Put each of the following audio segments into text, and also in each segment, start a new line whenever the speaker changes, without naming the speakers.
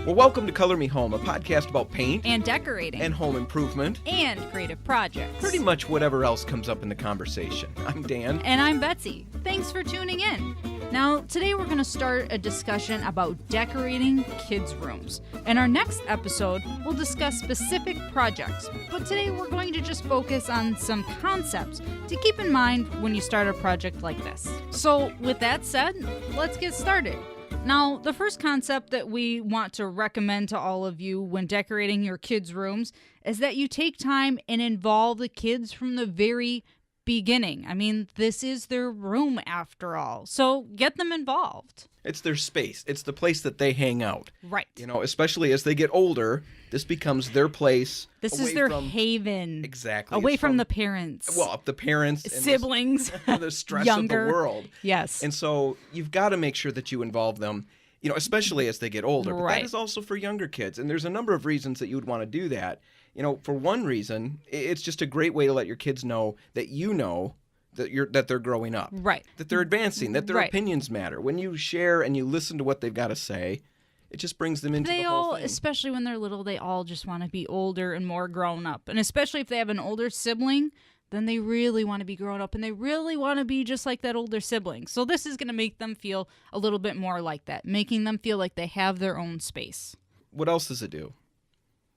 Well, welcome to Color Me Home, a podcast about paint
and decorating
and home improvement
and creative projects.
Pretty much whatever else comes up in the conversation. I'm Dan.
And I'm Betsy. Thanks for tuning in. Now, today we're going to start a discussion about decorating kids' rooms. In our next episode, we'll discuss specific projects. But today we're going to just focus on some concepts to keep in mind when you start a project like this. So, with that said, let's get started. Now, the first concept that we want to recommend to all of you when decorating your kids' rooms is that you take time and involve the kids from the very beginning. I mean, this is their room after all. So get them involved.
It's their space. It's the place that they hang out.
Right.
You know, especially as they get older, this becomes their place.
This is their haven.
Exactly.
Away from the parents.
Well, the parents. And
siblings.
The stress
younger.
of the world.
Yes.
And so you've got to make sure that you involve them, you know, especially as they get older. But
right.
that is also for younger kids. And there's a number of reasons that you would want to do that. You know, for one reason, it's just a great way to let your kids know that you know that they're growing up.
Right.
That they're advancing, that their
right.
opinions matter. When you share and you listen to what they've got to say, it just brings them into the whole thing.
Especially when they're little, they all just want to be older and more grown up. And especially if they have an older sibling, then they really want to be grown up and they really want to be just like that older sibling. So this is going to make them feel a little bit more like that, making them feel like they have their own space.
What else does it do?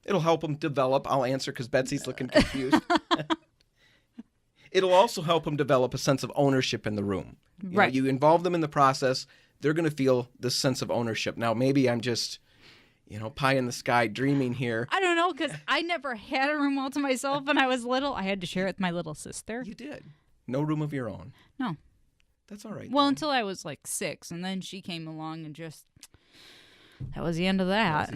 It'll help them develop. I'll answer because Betsy's looking confused. It'll also help them develop a sense of ownership in the room.
Right.
You involve them in the process, they're going to feel this sense of ownership. Now, maybe I'm just, pie in the sky dreaming here.
I don't know, because I never had a room all to myself when I was little. I had to share it with my little sister.
You did. No room of your own.
No.
That's all right.
Well, until I was like 6, and then she came along and just... That was the end of that.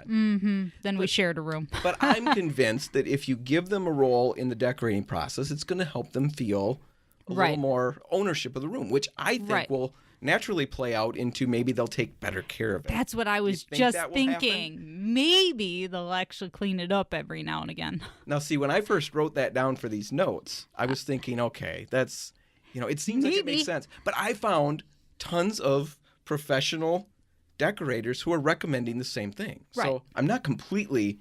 Then we shared a room.
But I'm convinced that if you give them a role in the decorating process, it's going to help them feel a little more ownership of the room, which I think will naturally play out into maybe they'll take better care of it.
That's what I was just thinking. Maybe they'll actually clean it up every now and again.
Now, see, when I first wrote that down for these notes, I was thinking, okay, that's, it seems like it makes sense. But I found tons of professional decorators who are recommending the same thing.
Right.
So I'm not completely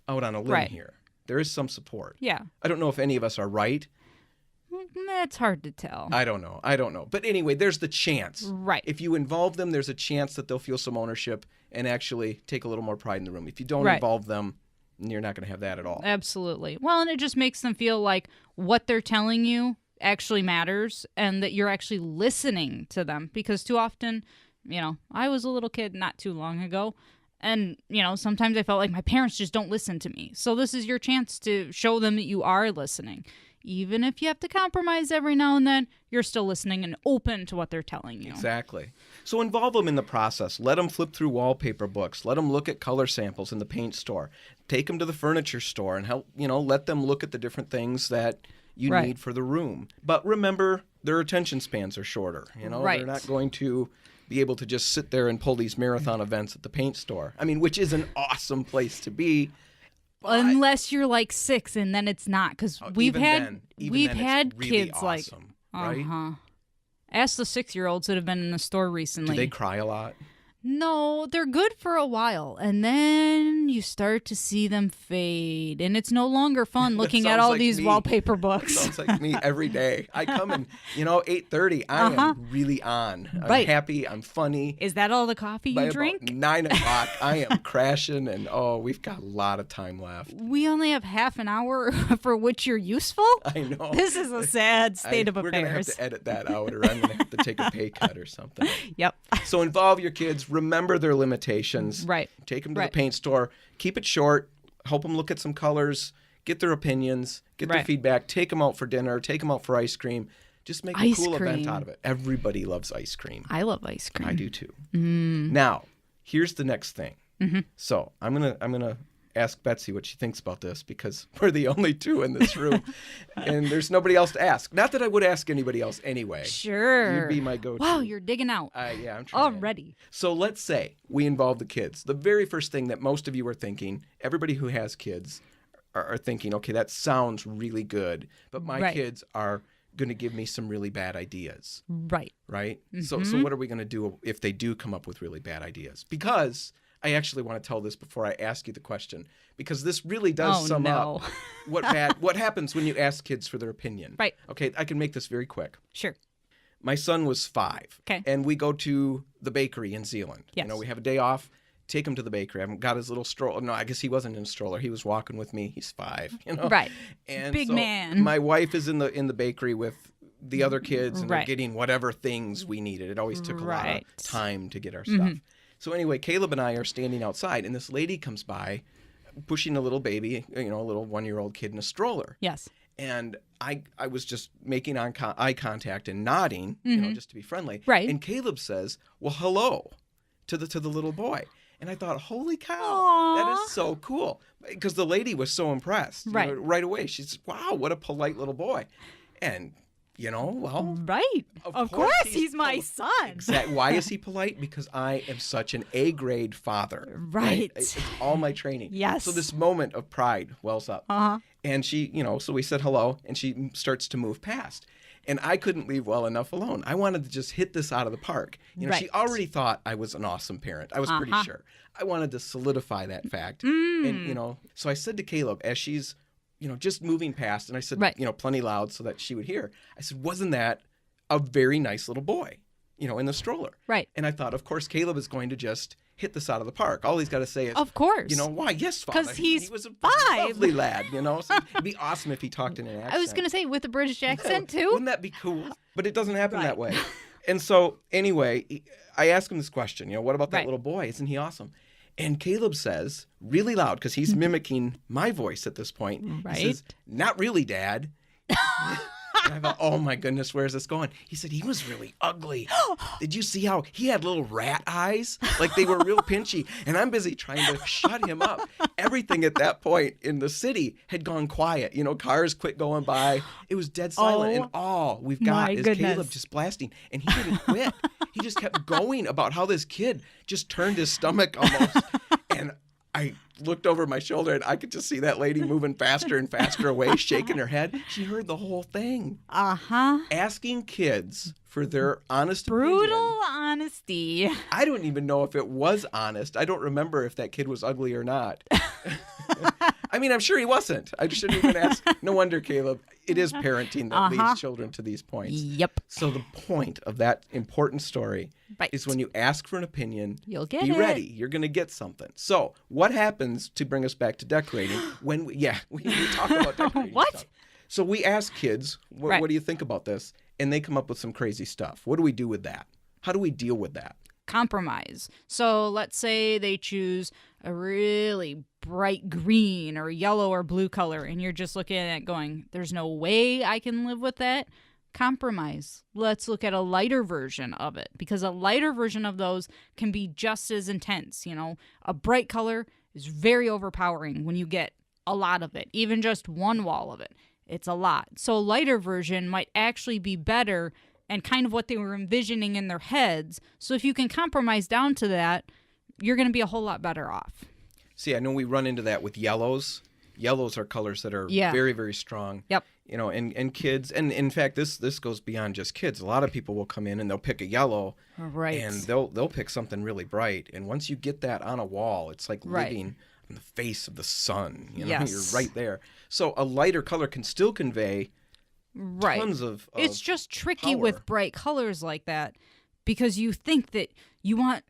out on a limb here. There is some support.
Yeah.
I don't know if any of us are right.
That's hard to tell.
I don't know. But anyway, there's the chance.
Right.
If you involve them, there's a chance that they'll feel some ownership and actually take a little more pride in the room. If you don't involve them, you're not going to have that at all.
Absolutely. Well, and it just makes them feel like what they're telling you actually matters and that you're actually listening to them. Because too often... I was a little kid not too long ago, and, sometimes I felt like my parents just don't listen to me. So this is your chance to show them that you are listening. Even if you have to compromise every now and then, you're still listening and open to what they're telling you.
Exactly. So involve them in the process. Let them flip through wallpaper books. Let them look at color samples in the paint store. Take them to the furniture store and help, let them look at the different things that you need for the room. But remember, their attention spans are shorter. They're not going to be able to just sit there and pull these marathon events at the paint store. I mean, which is an awesome place to be.
Unless you're like 6 and then it's not, because we've had
really
kids
awesome,
like,
right?
Ask the 6-year-olds that have been in the store recently.
Do they cry a lot?
No, they're good for a while, and then you start to see them fade, and it's no longer fun looking at all these wallpaper books.
Sounds like me every day. I come in, 8:30, I am really on. I'm happy, I'm funny.
Is that all the coffee you drink?
About 9 o'clock, I am crashing, and we've got a lot of time left.
We only have half an hour for which you're useful?
I know.
This is a sad state of affairs.
We're going to have to edit that out, or I'm going to have to take a pay cut or something.
Yep.
So involve your kids. Remember their limitations.
Right.
Take them to the paint store. Keep it short. Help them look at some colors. Get their opinions. Get their feedback. Take them out for dinner. Take them out for ice cream. Just make a cool event out of it. Everybody loves ice cream.
I love ice cream.
I do too. Now, here's the next thing. So I'm gonna ask Betsy what she thinks about this because we're the only two in this room and there's nobody else to ask. Not that I would ask anybody else anyway.
Sure.
You'd be my go-to.
Wow, you're digging out.
Yeah, I'm trying.
Already.
So let's say we involve the kids. The very first thing that most of you are thinking, everybody who has kids are thinking, okay, that sounds really good, but my kids are going to give me some really bad ideas.
Right.
Right? So what are we going to do if they do come up with really bad ideas? Because I actually want to tell this before I ask you the question, because this really does sum up what happens when you ask kids for their opinion.
Right.
Okay, I can make this very quick.
Sure.
My son was 5.
Okay.
And we go to the bakery in Zeeland.
Yes.
We have a day off. Take him to the bakery. I haven't got his little stroller. No, I guess he wasn't in a stroller. He was walking with me. He's 5.
Right.
And
Big
so
man.
My wife is in the bakery with the other kids, and
Right.
they're getting whatever things we needed. It always took a lot
Right.
of time to get our stuff. So anyway, Caleb and I are standing outside, and this lady comes by, pushing a little baby, a little 1-year-old kid in a stroller.
Yes.
And I was just making eye contact and nodding, just to be friendly.
Right.
And Caleb says, "Well, hello," to the little boy. And I thought, holy cow,
Aww.
that is so cool. Because the lady was so impressed.
Right.
Right away. She said, wow, what a polite little boy. And, well.
Right. Of course, he's my son.
Exactly. Why is he polite? Because I am such an A-grade father.
Right.
It's all my training.
Yes.
So this moment of pride wells up.
Uh-huh.
And she, so we said hello, and she starts to move past. And I couldn't leave well enough alone. I wanted to just hit this out of the park.
Right.
She already thought I was an awesome parent. I was pretty sure. I wanted to solidify that fact. And, so I said to Caleb, as she's, just moving past, and I said,
Right.
Plenty loud so that she would hear. I said, wasn't that a very nice little boy, in the stroller?
Right.
And I thought, of course, Caleb is going to just hit this out of the park. All he's got to say is,
of course.
Why? Yes, Father.
'Cause he's
he was a
5.
lovely lad, So it'd be awesome if he talked in an accent.
I was going to say, with a British accent, too.
Wouldn't that be cool? But it doesn't happen
Right.
that way. And so, anyway, I asked him this question, what about that
Right.
little boy? Isn't he awesome? And Caleb says, really loud, because he's mimicking my voice at this point.
Right.
He says, not really, Dad. And I thought, oh my goodness, where's this going? He said, he was really ugly. Did you see how he had little rat eyes? Like they were real pinchy. And I'm busy trying to shut him up. Everything at that point in the city had gone quiet. Cars quit going by. It was dead silent. And all we've got is Caleb just blasting. And he didn't quit. He just kept going about how this kid just turned his stomach almost. And I looked over my shoulder, and I could just see that lady moving faster and faster away, shaking her head. She heard the whole thing.
Uh-huh.
Asking kids for their honest
Brutal
opinion.
honesty.
I don't even know if it was honest. I don't remember if that kid was ugly or not. I mean, I'm sure he wasn't. I shouldn't even ask. No wonder, Caleb. It is parenting that leads children to these points.
Yep.
So the point of that important story
Right.
is when you ask for an opinion,
You'll get
be
it.
ready. You're going to get something. So what happens, to bring us back to decorating, when we talk about decorating
What?
stuff. So we ask kids,
Right.
what do you think about this? And they come up with some crazy stuff. What do we do with that? How do we deal with that?
Compromise. So let's say they choose a really bright green or yellow or blue color, and you're just looking at it going, there's no way I can live with that. Compromise. Let's look at a lighter version of it, because a lighter version of those can be just as intense. A bright color is very overpowering when you get a lot of it, even just one wall of it. It's a lot. So a lighter version might actually be better and kind of what they were envisioning in their heads. So if you can compromise down to that, you're going to be a whole lot better off.
See, I know we run into that with yellows. Yellows are colors that are very, very strong.
Yep.
And kids, and in fact, this goes beyond just kids. A lot of people will come in and they'll pick a yellow,
Right.
and they'll pick something really bright. And once you get that on a wall, it's like living in the face of the sun.
Yes.
You're right there. So a lighter color can still convey tons of
It's just tricky
power.
with bright colors like that, because you think that you want,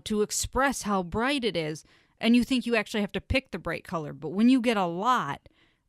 to express how bright it is, and you think you actually have to pick the bright color. But when you get a lot,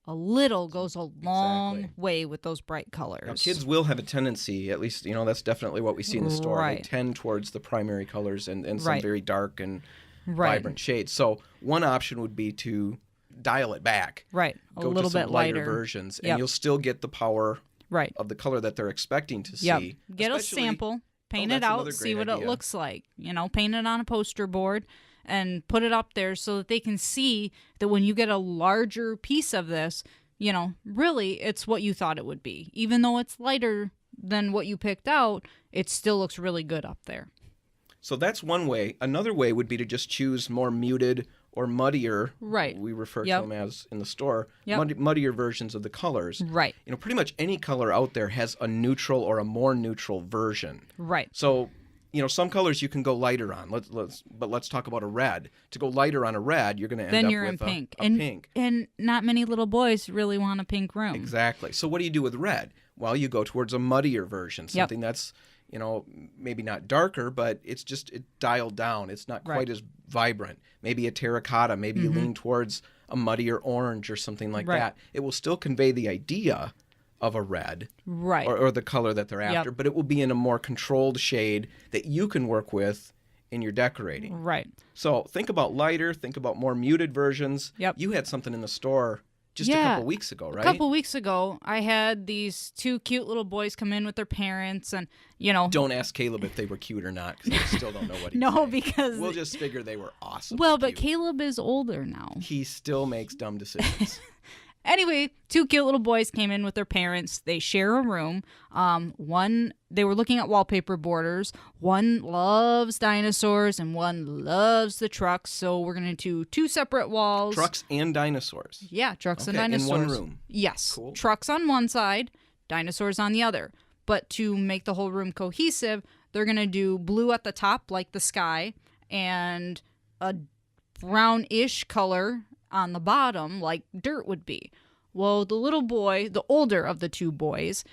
a little goes a long way with those bright colors.
Now, kids will have a tendency, at least, that's definitely what we see in the store.
Right.
They tend towards the primary colors and some
Right.
very dark and
Right.
vibrant shades. So one option would be to dial it back.
Right. A
Go
little
to some
bit
lighter
lighter
versions, and
Yep.
you'll still get the power
Right.
of the color that they're expecting to
Yep.
see.
Get a
Especially-
sample, paint it
that's another
out, see
great
what it
idea.
looks like. Paint it on a poster board and put it up there so that they can see that when you get a larger piece of this, really it's what you thought it would be. Even though it's lighter than what you picked out, it still looks really good up there.
So that's one way. Another way would be to just choose more muted or muddier,
Right.
we refer
Yep.
to them as in the store,
Yep.
muddier versions of the colors.
Right.
Pretty much any color out there has a neutral or a more neutral version.
Right.
So some colors you can go lighter on. Let's talk about a red. To go lighter on a red, you're going to end
then
up
you're
with
in pink.
a pink.
And not many little boys really want a pink room.
Exactly. So what do you do with red? Well, you go towards a muddier version, something that's, maybe not darker, but it's dialed down. It's not quite as vibrant. Maybe a terracotta. Maybe you lean towards a muddier orange or something like that. It will still convey the idea of a red,
right,
or the color that they're after, but it will be in a more controlled shade that you can work with in your decorating.
Right.
So think about lighter, think about more muted versions.
Yep.
You had something in the store just a couple weeks ago, right?
A couple weeks ago, I had these 2 cute little boys come in with their parents, and
Don't ask Caleb if they were cute or not, because I still don't know what he's
no,
saying.
because
we'll just figure they were awesome.
Well, but Caleb is older now.
He still makes dumb decisions.
Anyway, 2 cute little boys came in with their parents. They share a room. They were looking at wallpaper borders. One loves dinosaurs and one loves the trucks. So we're going to do 2 separate walls.
Trucks and dinosaurs.
Yeah, trucks and
in
dinosaurs.
one room.
Yes.
Cool.
Trucks on one side, dinosaurs on the other. But to make the whole room cohesive, they're going to do blue at the top, like the sky, and a brownish color on the bottom, like dirt would be. Well, the little boy, the older of the 2 boys,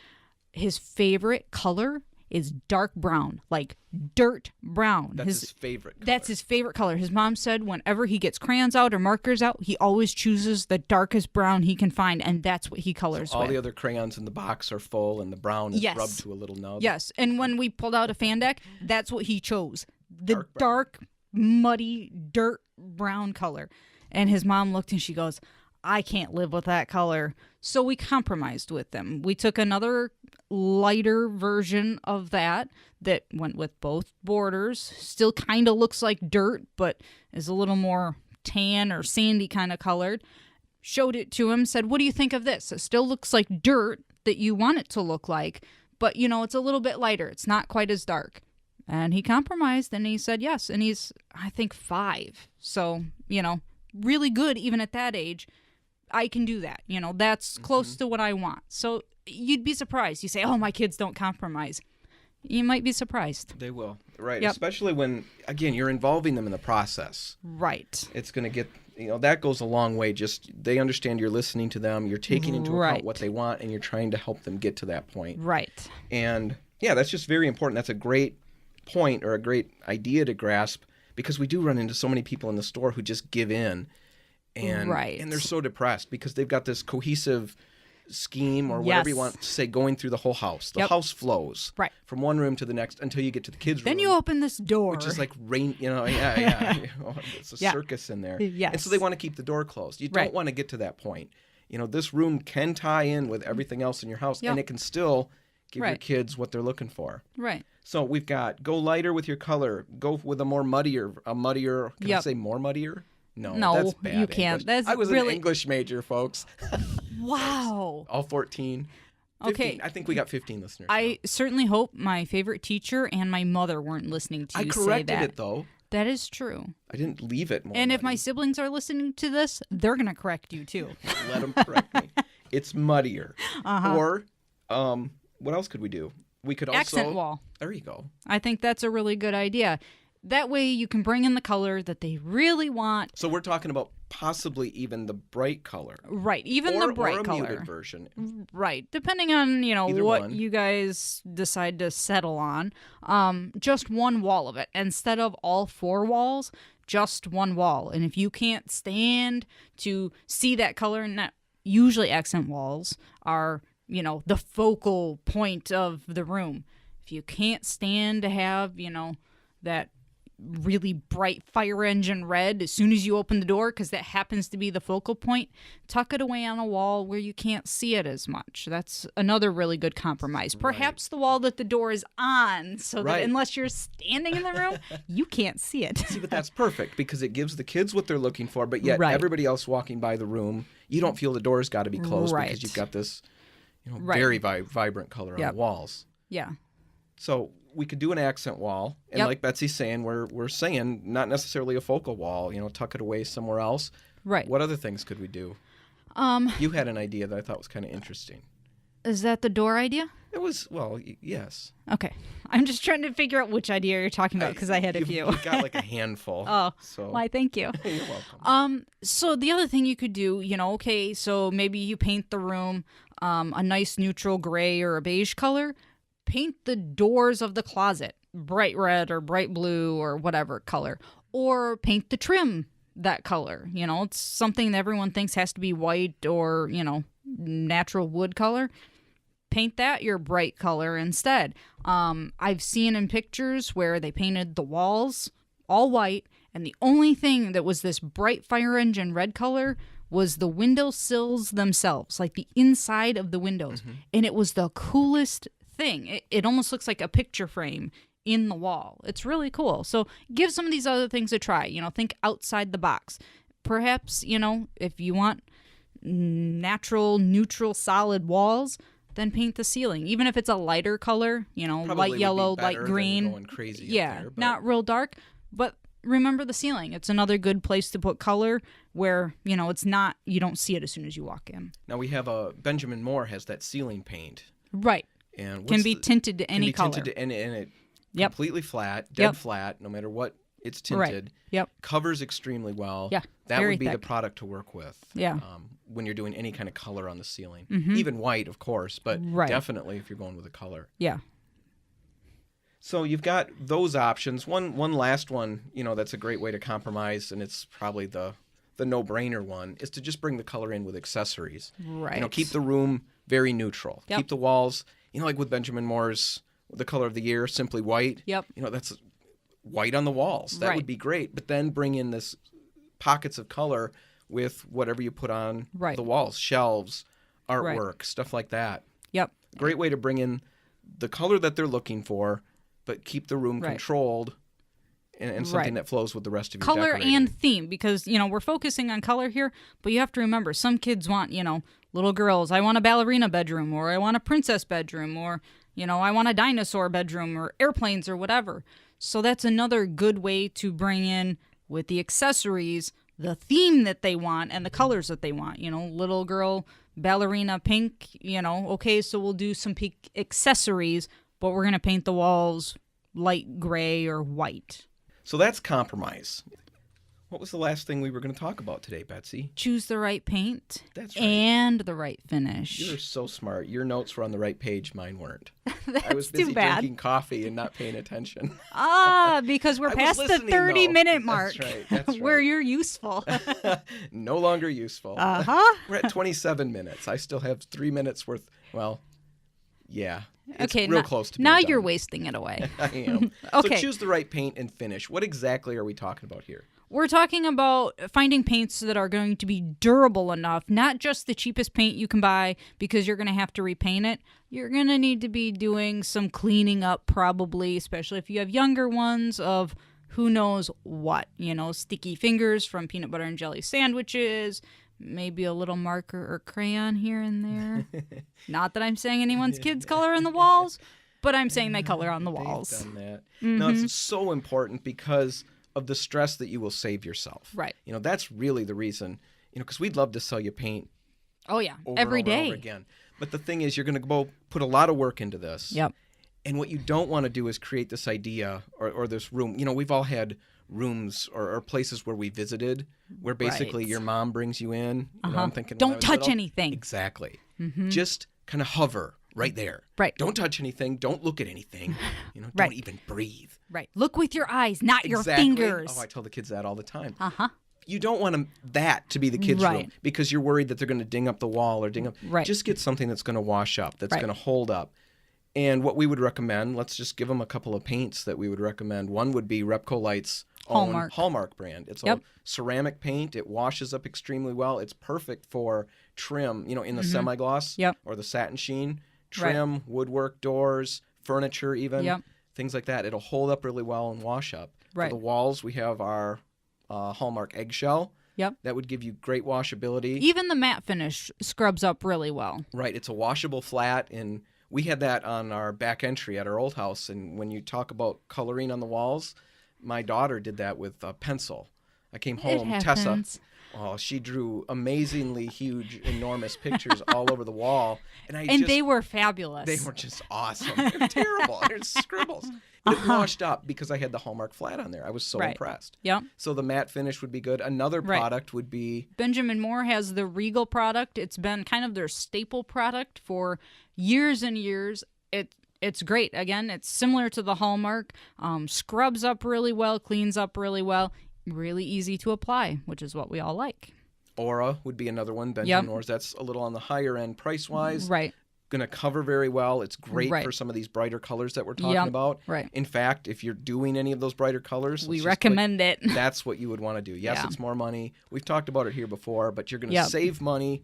his favorite color is dark brown, like dirt brown.
That's his favorite color.
That's his favorite color. His mom said whenever he gets crayons out or markers out, he always chooses the darkest brown he can find, and that's what he colors
all
with.
the other crayons in the box are full, and the brown is rubbed to a little nub.
Yes, and when we pulled out a fan deck, that's what he chose. The
Dark
muddy, dirt brown color. And his mom looked and she goes, I can't live with that color. So we compromised with them. We took another lighter version of that went with both borders. Still kind of looks like dirt, but is a little more tan or sandy kind of colored. Showed it to him, said, what do you think of this? It still looks like dirt that you want it to look like, but, it's a little bit lighter. It's not quite as dark. And he compromised and he said yes. And he's, I think, 5. So, really good even at that age. I can do that. That's close to what I want. So you'd be surprised. You say, oh, my kids don't compromise. You might be surprised.
They will. Right.
Yep.
Especially when, again, you're involving them in the process.
Right.
It's going to get, that goes a long way. Just they understand you're listening to them. You're taking into account what they want, and you're trying to help them get to that point.
Right.
And, yeah, that's just very important. That's a great point or a great idea to grasp, because we do run into so many people in the store who just give in, and they're so depressed because they've got this cohesive scheme or whatever you want to say going through the whole house. The house flows from one room to the next until you get to the kids' room.
Then you open this door.
Which is like rain, it's a circus in there.
Yes.
And so they want to keep the door closed. You don't want to get to that point. This room can tie in with everything else in your house, and it can still give your kids what they're looking for.
Right.
So we've got go lighter with your color. Go with a muddier. Can I say more muddier? No, that's bad
you can't.
English. I was an English major, folks.
Wow.
All 14. 15.
Okay.
I think we got 15 listeners.
I certainly hope my favorite teacher and my mother weren't listening to you say that.
I corrected it, though.
That is true.
I didn't leave it more.
And if my siblings are listening to this, they're going to correct you, too.
Let them correct me. It's muddier. Or, what else could we do? We could also...
Accent wall.
There you go.
I think that's a really good idea. That way you can bring in the color that they really want.
So we're talking about possibly even the bright color.
Right, even the bright color.
Or a muted version.
Right, depending on,
Either
what
one.
you guys decide to settle on. Just one wall of it. Instead of all 4 walls, just one wall. And if you can't stand to see that color, and that usually accent walls are, the focal point of the room. If you can't stand to have, that really bright fire engine red as soon as you open the door, because that happens to be the focal point, tuck it away on a wall where you can't see it as much. That's another really good compromise. Perhaps the wall that the door is on, so that unless you're standing in the room, you can't see it.
See, but that's perfect, because it gives the kids what they're looking for, but yet everybody else walking by the room, you don't feel the door's got to be closed because you've got this very vibrant color on the walls.
Yeah.
So we could do an accent wall, and like Betsy's saying, we're saying not necessarily a focal wall. Tuck it away somewhere else.
Right.
What other things could we do? You had an idea that I thought was kind of interesting.
Is that the door idea?
It was, well, yes.
Okay. I'm just trying to figure out which idea you're talking about because I had a few.
You've got like a handful.
Oh,
so.
why, thank you.
You're welcome.
So the other thing you could do, okay, so maybe you paint the room a nice neutral gray or a beige color. Paint the doors of the closet bright red or bright blue or whatever color. Or paint the trim that color. It's something that everyone thinks has to be white or, natural wood color. Paint that your bright color instead. I've seen in pictures where they painted the walls all white, and the only thing that was this bright fire engine red color was the window sills themselves, like the inside of the windows. Mm-hmm. And it was the coolest thing. It almost looks like a picture frame in the wall. It's really cool. So give some of these other things a try. Think outside the box. Perhaps, if you want natural, neutral, solid walls, then paint the ceiling. Even if it's a lighter color,
Probably
light yellow, light green.
Going crazy
yeah,
there,
not real dark. But remember the ceiling. It's another good place to put color where, it's not, you don't see it as soon as you walk in.
Now we have Benjamin Moore has that ceiling paint.
Right.
And
can be tinted to any color.
Tinted to, and it
Yep.
completely flat, dead flat, no matter what it's tinted.
Right. Yep.
Covers extremely well.
Yeah.
That
very
would be
thick.
the product to work with.
Yeah.
When you're doing any kind of color on the ceiling.
Mm-hmm.
Even white, of course, but
Right.
definitely if you're going with a color.
Yeah.
So you've got those options. One last one, that's a great way to compromise, and it's probably the no-brainer one, is to just bring the color in with accessories.
Right.
Keep the room very neutral.
Yep.
Keep the walls, like with Benjamin Moore's The Color of the Year, simply white.
Yep.
That's white on the walls. That
Right.
would be great. But then bring in this pockets of color with whatever you put on
Right.
the walls, shelves, artwork,
Right.
stuff like that.
Yep.
Great way to bring in the color that they're looking for, but keep the room
Right.
controlled and something
Right.
that flows with the rest of your
Color
decorating.
and theme, because, we're focusing on color here, but you have to remember, some kids want, little girls, I want a ballerina bedroom, or I want a princess bedroom, or, I want a dinosaur bedroom, or airplanes, or whatever. So that's another good way to bring in, with the accessories, the theme that they want and the colors that they want. Little girl, ballerina pink, okay, so we'll do some pink accessories, but we're going to paint the walls light gray or white.
So that's compromise. What was the last thing we were going to talk about today, Betsy?
Choose the right paint.
That's right.
And the right finish.
You're so smart. Your notes were on the right page. Mine weren't.
That's
I was busy
too bad.
drinking coffee and not paying attention.
Because we're
I was
past the
listening,
30-minute
though.
mark.
That's right.
Where you're useful.
No longer useful.
Uh-huh.
We're at 27 minutes. I still have 3 minutes worth. Well, yeah. It's
Okay,
real close to being
now
done.
you're wasting it away.
I am.
Okay.
So choose the right paint and finish. What exactly are we talking about here?
We're talking about finding paints that are going to be durable enough, not just the cheapest paint you can buy because you're going to have to repaint it. You're going to need to be doing some cleaning up probably, especially if you have younger ones, of who knows what. Sticky fingers from peanut butter and jelly sandwiches, maybe a little marker or crayon here and there. Not that I'm saying anyone's kids color in the walls, but I'm saying they color on the walls.
They've done that.
Mm-hmm.
No, it's so important because of the stress that you will save yourself.
Right.
That's really the reason, because we'd love to sell you paint
Oh, yeah.
over
Every
and over,
day.
and over again. But the thing is, you're going to go put a lot of work into this.
Yep.
And what you don't want to do is create this idea or this room. We've all had rooms or places where we visited where basically
Right.
your mom brings you in. I'm thinking, when I
Don't
was
touch
little-
anything.
Exactly. Just kind of hover right there.
Right.
Don't touch anything. Don't look at anything.
Right.
Don't even breathe.
Right. Look with your eyes, not your
Exactly.
fingers.
Oh, I tell the kids that all the time.
Uh-huh.
You don't want that to be the kids'
Right.
room because you're worried that they're going to ding up the wall or ding up.
Right.
Just get something that's going to wash up, that's
Right.
going to hold up. And what we would recommend, let's just give them a couple of paints that we would recommend. One would be RepcoLite's own Hallmark brand. It's a ceramic paint. It washes up extremely well. It's perfect for trim, in the semi-gloss or the satin sheen. Trim, woodwork, doors, furniture even, things like that. It'll hold up really well and wash up.
Right.
For the walls, we have our Hallmark eggshell.
Yep.
That would give you great washability.
Even the matte finish scrubs up really well.
Right. It's a washable flat, and we had that on our back entry at our old house. And when you talk about coloring on the walls, my daughter did that with a pencil. I came
It
home, Tessa.
happens.
Oh, she drew amazingly huge, enormous pictures all over the wall.
And they were fabulous.
They were just awesome. They're terrible. They're scribbles. And it washed up because I had the Hallmark flat on there. I was so impressed.
Yep.
So the matte finish would be good. Another product would be...
Benjamin Moore has the Regal product. It's been kind of their staple product for years and years. It's great. Again, it's similar to the Hallmark. Scrubs up really well, cleans up really well. Really easy to apply, which is what we all like.
Aura would be another one. Benjamin Moore's. That's a little on the higher end price-wise.
Right.
Going to cover very well. It's great for some of these brighter colors that we're talking about.
Right.
In fact, if you're doing any of those brighter colors,
we recommend it.
That's what you would want to do. Yes, it's more money. We've talked about it here before, but you're going to save money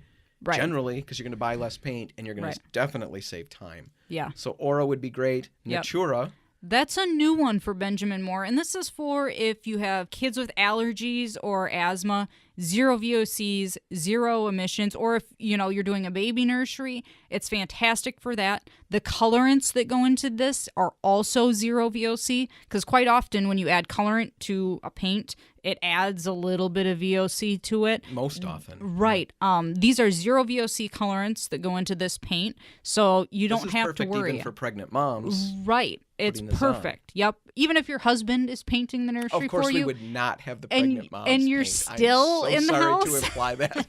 generally because you're going to buy less paint, and you're going to definitely save time.
Yeah.
So Aura would be great. Natura.
That's a new one for Benjamin Moore, and this is for if you have kids with allergies or asthma, 0 VOCs, 0 emissions, or if you're doing a baby nursery, it's fantastic for that. The colorants that go into this are also 0 VOC, because quite often when you add colorant to a paint, it adds a little bit of VOC to it.
Most often.
Right. These are 0 VOC colorants that go into this paint, so you don't have to worry.
This is perfect even for pregnant moms.
Right. It's perfect. Yep. Even if your husband is painting the nursery for you.
Of course, we would not have the pregnant moms
and you're
paint.
still in the house.
I'm sorry to imply that.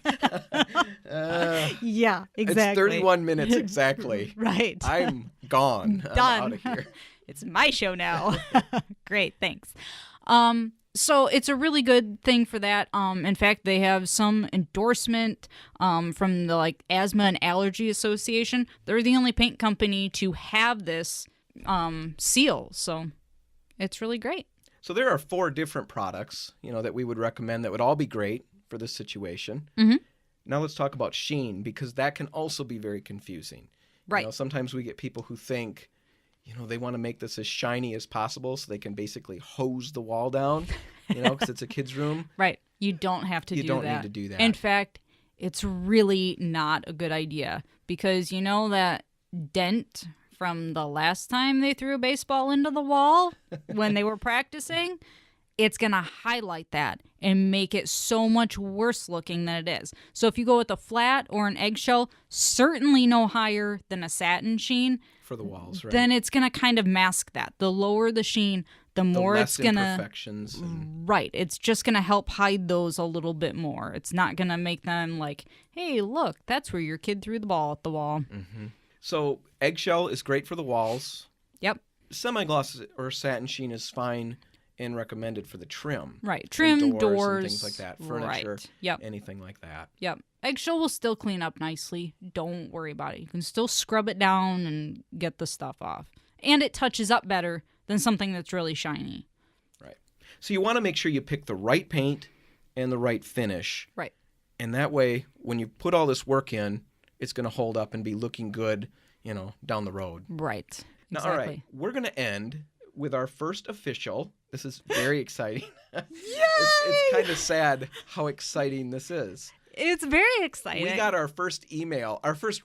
Yeah, exactly.
It's 31 minutes exactly.
Right.
I'm gone.
Done.
I'm out of here.
It's my show now. Great, thanks. So it's a really good thing for that. In fact, they have some endorsement from the Asthma and Allergy Association. They're the only paint company to have this seal, so it's really great.
So there are 4 different products, that we would recommend that would all be great for this situation.
Mm-hmm.
Now let's talk about Sheen, because that can also be very confusing.
Right.
Sometimes we get people who think, they want to make this as shiny as possible so they can basically hose the wall down, because it's a kid's room.
Right. You don't have to do that.
You don't need to do that.
In fact, it's really not a good idea, because that dent from the last time they threw a baseball into the wall when they were practicing, it's going to highlight that and make it so much worse looking than it is. So if you go with a flat or an eggshell, certainly no higher than a satin sheen.
For the walls, right?
Then it's going to kind of mask that. The lower the sheen, the more it's going to...
imperfections.
Right. It's just going to help hide those a little bit more. It's not going to make them like, hey, look, that's where your kid threw the ball at the wall.
Mm-hmm. So eggshell is great for the walls.
Yep.
Semi-gloss or satin sheen is fine and recommended for the trim.
Right. Trim, doors.
And things like that. Furniture.
Right. Yep.
Anything like that.
Yep. Eggshell will still clean up nicely. Don't worry about it. You can still scrub it down and get the stuff off. And it touches up better than something that's really shiny.
Right. So you want to make sure you pick the right paint and the right finish.
Right.
And that way, when you put all this work in, it's going to hold up and be looking good, down the road.
Right.
Now,
exactly.
all right, we're going to end with our first official. This is very exciting.
Yay!
It's kind of sad how exciting this is.
It's very exciting.
We got our first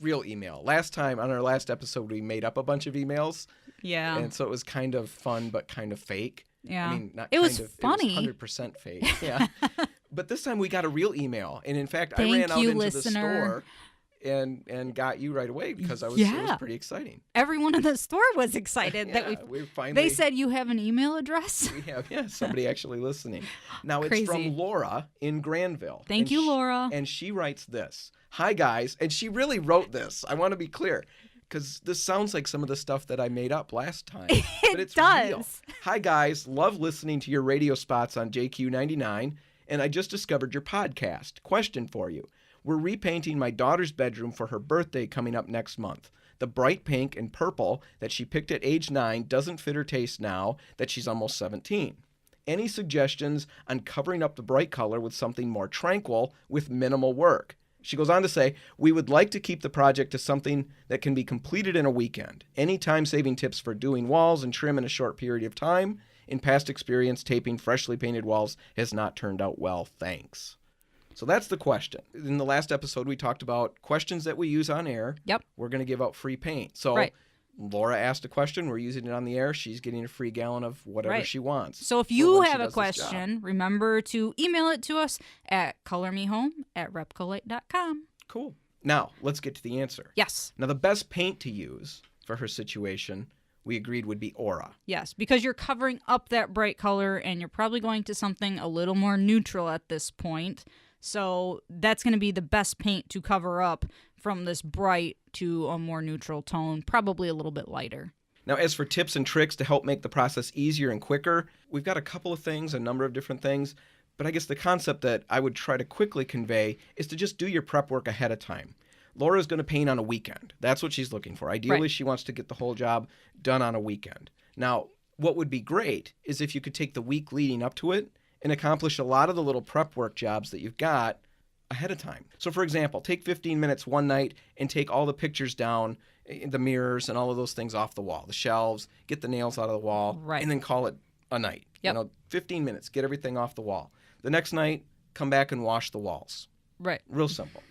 real email. Last time, on our last episode, we made up a bunch of emails.
Yeah.
And so it was kind of fun, but kind of fake.
Yeah.
I mean, not
it
kind
was
of,
funny.
It was 100% fake. Yeah. But this time we got a real email. And in fact,
Thank
I ran out
you,
into
listener.
the store and got you right away because it was pretty exciting.
Everyone in the store was excited that
we finally...
They said you have an email address?
We have, somebody actually listening. Now, it's from Laura in Granville.
Thank you, Laura.
And she writes this. Hi, guys. And she really wrote this. I want to be clear, because this sounds like some of the stuff that I made up last time. But it's
does.
Real. Hi, guys. Love listening to your radio spots on JQ99, and I just discovered your podcast. Question for you. We're repainting my daughter's bedroom for her birthday coming up next month. The bright pink and purple that she picked at age 9 doesn't fit her taste now that she's almost 17. Any suggestions on covering up the bright color with something more tranquil with minimal work? She goes on to say, we would like to keep the project to something that can be completed in a weekend. Any time-saving tips for doing walls and trim in a short period of time? In past experience, taping freshly painted walls has not turned out well. Thanks. So that's the question. In the last episode, we talked about questions that we use on air.
Yep.
We're going to give out free paint. So Laura asked a question. We're using it on the air. She's getting a free gallon of whatever she wants.
So if you have a question, remember to email it to us at colormehome@repcolite.com.
Cool. Now, let's get to the answer.
Yes.
Now, the best paint to use for her situation, we agreed, would be Aura.
Yes, because you're covering up that bright color, and you're probably going to something a little more neutral at this point. So that's going to be the best paint to cover up from this bright to a more neutral tone, probably a little bit lighter.
Now, as for tips and tricks to help make the process easier and quicker, we've got a couple of things, a number of different things. But I guess the concept that I would try to quickly convey is to just do your prep work ahead of time. Laura's going to paint on a weekend. That's what she's looking for. Ideally, she wants to get the whole job done on a weekend. Now, what would be great is if you could take the week leading up to it and accomplish a lot of the little prep work jobs that you've got ahead of time. So, for example, take 15 minutes one night and take all the pictures down, the mirrors and all of those things off the wall, the shelves, get the nails out of the wall, and then call it a night. 15 minutes, get everything off the wall. The next night, come back and wash the walls. Real simple.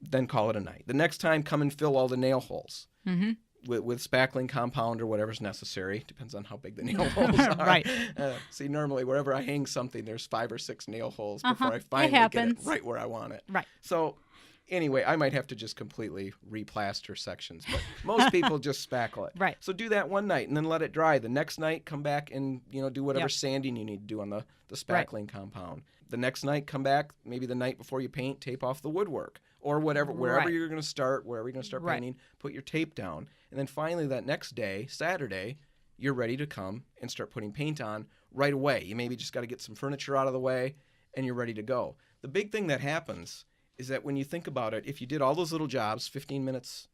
Then call it a night. The next time, come and fill all the nail holes with spackling compound or whatever's necessary. Depends on how big the nail holes are. See, normally wherever I hang something, there's 5 or 6 nail holes before I finally get it right where I want it. So anyway, I might have to just completely replaster sections, but most people just spackle it. So do that one night and then let it dry. The next night, come back and do whatever sanding you need to do on the spackling compound. The next night, come back, maybe the night before you paint, tape off the woodwork or whatever, wherever you're going to start, wherever you're going to start painting, put your tape down. And then finally that next day, Saturday, you're ready to come and start putting paint on right away. You maybe just got to get some furniture out of the way and you're ready to go. The big thing that happens is that when you think about it, if you did all those little jobs, 15 minutes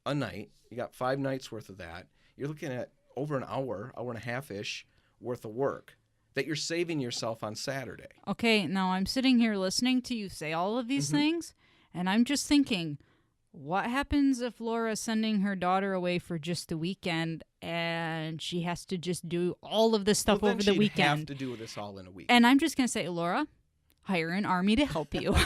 a night, you got 5 nights worth of that, you're looking at over an hour and a half-ish worth of work that you're saving yourself on Saturday.
Okay, now I'm sitting here listening to you say all of these things, and I'm just thinking, what happens if Laura's sending her daughter away for just the weekend and she has to just do all of this stuff over the weekend?
Have to do this all in a week.
And I'm just going to say, Laura, hire an army to help you.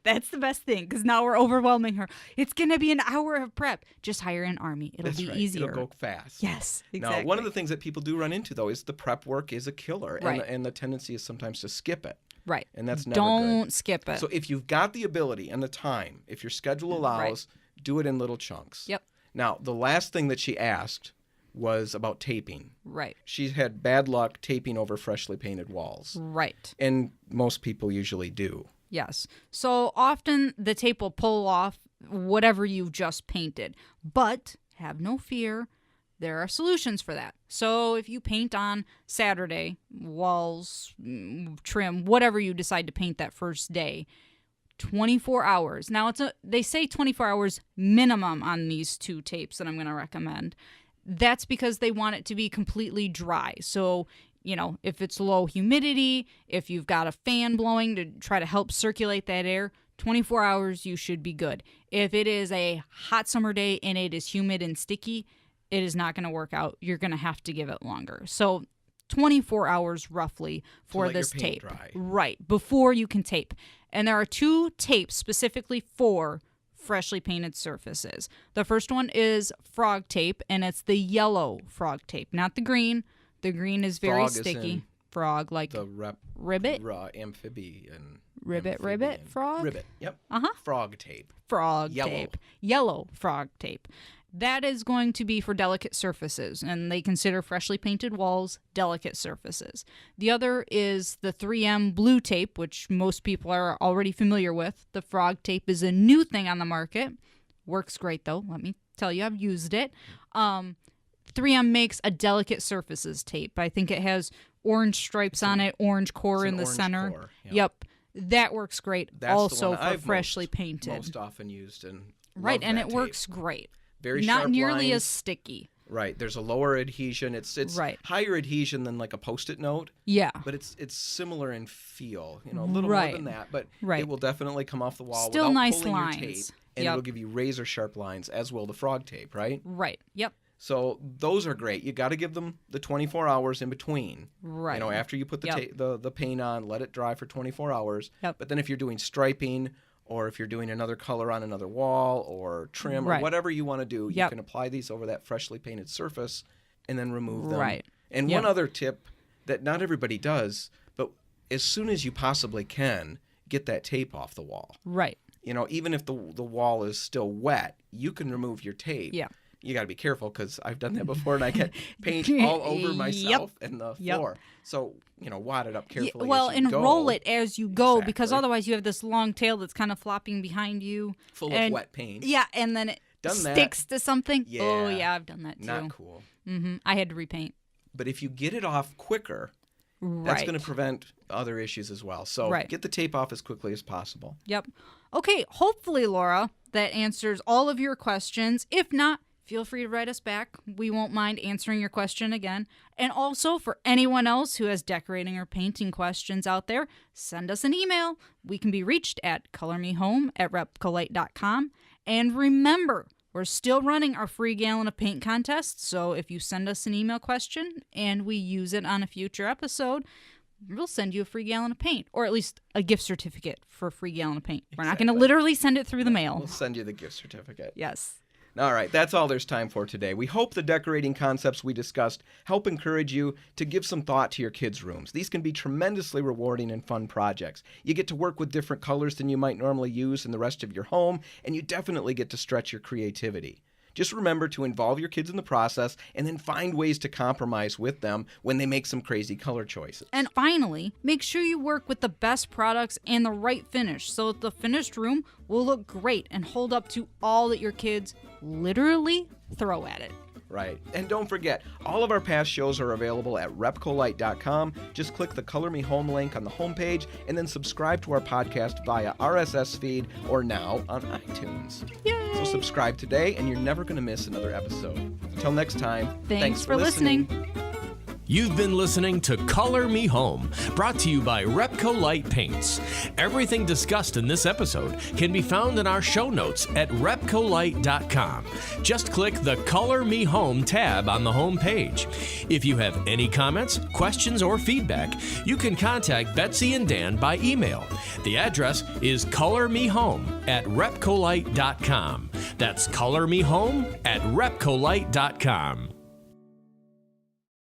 That's the best thing, because now we're overwhelming her. It's going to be an hour of prep. Just hire an army. It'll be easier.
It'll go fast.
Yes, exactly.
Now, one of the things that people do run into, though, is the prep work is a killer, and the tendency is sometimes to skip it. And that's never good.
Don't skip it.
So if you've got the ability and the time, if your schedule allows, do it in little chunks. Now, the last thing that she asked was about taping. She had bad luck taping over freshly painted walls. And most people usually do.
Yes. So often the tape will pull off whatever you've just painted. But have no fear, there are solutions for that. So if you paint on Saturday, walls, trim, whatever you decide to paint that first day, 24 hours. Now, they say 24 hours minimum on these 2 tapes that I'm going to recommend. That's because they want it to be completely dry. So, if it's low humidity, if you've got a fan blowing to try to help circulate that air, 24 hours, you should be good. If it is a hot summer day and it is humid and sticky, it is not going to work out. You're going to have to give it longer. So 24 hours roughly for this tape. Dry. Before you can tape. And there are 2 tapes specifically for freshly painted surfaces. The first one is frog tape, and it's the yellow frog tape, not the green. The green is very sticky. Frog, like
the
ribbit?
Amphibian.
Ribbit frog?
Ribbit, yep. Frog tape.
Tape. Yellow frog tape. That is going to be for delicate surfaces, and they consider freshly painted walls delicate surfaces. The other is the 3M blue tape, which most people are already familiar with. The frog tape is a new thing on the market. Works great, though. Let me tell you, I've used it. 3M makes a delicate surfaces tape. I think it has orange stripes on it, orange core in the center.
Core,
yep. That works great.
That's
also
the one
for freshly painted.
Most often used and
and it
tape.
Works great.
Very
not
sharp
nearly
lines.
as sticky.
There's a lower adhesion. It's higher adhesion than like a Post-it note. But it's similar in feel. A little more than that. But it will definitely come off the wall
Still
without
nice
pulling
lines.
your tape. And it'll give you razor sharp lines, as will the frog tape, right?
Yep.
So those are great. You got to give them the 24 hours in between. After you put the paint on, let it dry for 24 hours. But then if you're doing striping or if you're doing another color on another wall or trim or whatever you want to do, you can apply these over that freshly painted surface and then remove them.
Right.
And one other tip that not everybody does, but as soon as you possibly can, get that tape off the wall.
Right.
You know, even if the wall is still wet, you can remove your tape.
Yeah.
You got to be careful because I've done that before and I get paint all over myself and the floor. So, you know, wad it up carefully.
Well,
as you go.
roll it as you go because otherwise you have this long tail that's kind of flopping behind you.
Full of wet paint.
Yeah, and then it sticks to something.
Yeah.
Oh, yeah, I've done that too.
Not cool.
Mm-hmm. I had to repaint.
But if you get it off quicker, that's going to prevent other issues as well. So get the tape off as quickly as possible.
Yep. Okay, hopefully, Laura, that answers all of your questions. If not, feel free to write us back. We won't mind answering your question again. And also, for anyone else who has decorating or painting questions out there, send us an email. We can be reached at colormehome@repcolite.com. And remember, we're still running our free gallon of paint contest. So if you send us an email question and we use it on a future episode, we'll send you a free gallon of paint, or at least a gift certificate for a free gallon of paint. We're not going to literally send it through the mail.
We'll send you the gift certificate.
Yes.
All right, that's all there's time for today. We hope the decorating concepts we discussed help encourage you to give some thought to your kids' rooms. These can be tremendously rewarding and fun projects. You get to work with different colors than you might normally use in the rest of your home, and you definitely get to stretch your creativity. Just remember to involve your kids in the process and then find ways to compromise with them when they make some crazy color choices.
And finally, make sure you work with the best products and the right finish so that the finished room will look great and hold up to all that your kids literally throw at it.
Right. And don't forget, all of our past shows are available at RepcoLite.com. Just click the Color Me Home link on the homepage and then subscribe to our podcast via RSS feed or now on iTunes.
Yay!
So subscribe today and you're never going to miss another episode. Until next time,
thanks for listening.
You've been listening to Color Me Home, brought to you by RepcoLite Paints. Everything discussed in this episode can be found in our show notes at RepcoLite.com. Just click the Color Me Home tab on the home page. If you have any comments, questions, or feedback, you can contact Betsy and Dan by email. The address is colormehome@repcolite.com. That's colormehome@repcolite.com.